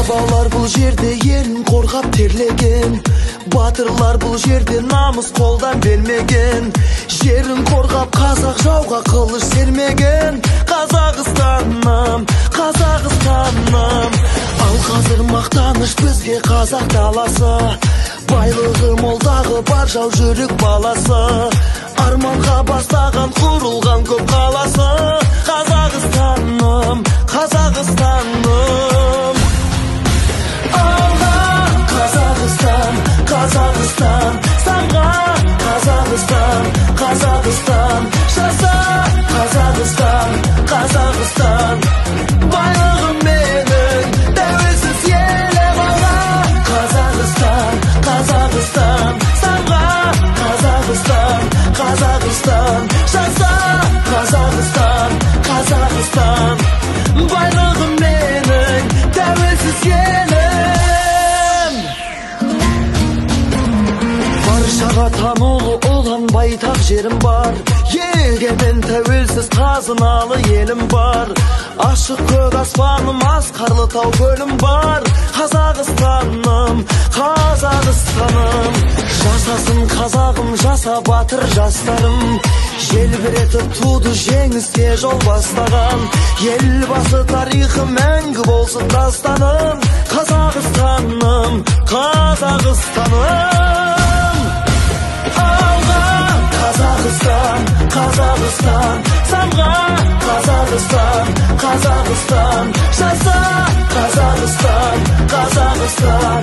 Babalar бұл жерде елін қорғап терлеген, батырлар бұл жерде намыс қолдан бермеген. Жерін қорғап қазақ жауға қылыш сермеген. Қазақстаным, Қазақстаным. Ал қазір мақтаныш бізге қазақ даласы, байлығы молдағы бар жау жүрек баласы. Арманға бастаған құрылған көп қаласы. Қазақстаным, Қазақстаным. Қазақстан, самға Қазақстан, Қазақстан, жаса Қазақстан, Қазақстан. Байлығым менің тәуелсіз елім алға. Қазақстан, Қазақстан, самға Қазақстан, Қазақстан, жаса Қазақстан, Қазақстан. Байлығым менің тәуелсіз елім. Баршаға танылы olan байтақ жерім бар, егемен тәуелсіз қазыналы елім бар. Ашық көк аспаным, асқарлы тау көлім бар. Қазақстаным, Қазақстаным. Жасасын қазағым, жаса батыр жастарым. Желбіретіп туды жеңіске жол бастаған. Елбасы тарихы мәңгі болсын дастаным. Қазақстаным, Қазақстаным. Қазақстан, Қазақстан, самға Қазақстан, Қазақстан, жаса Қазақстан, Қазақстан.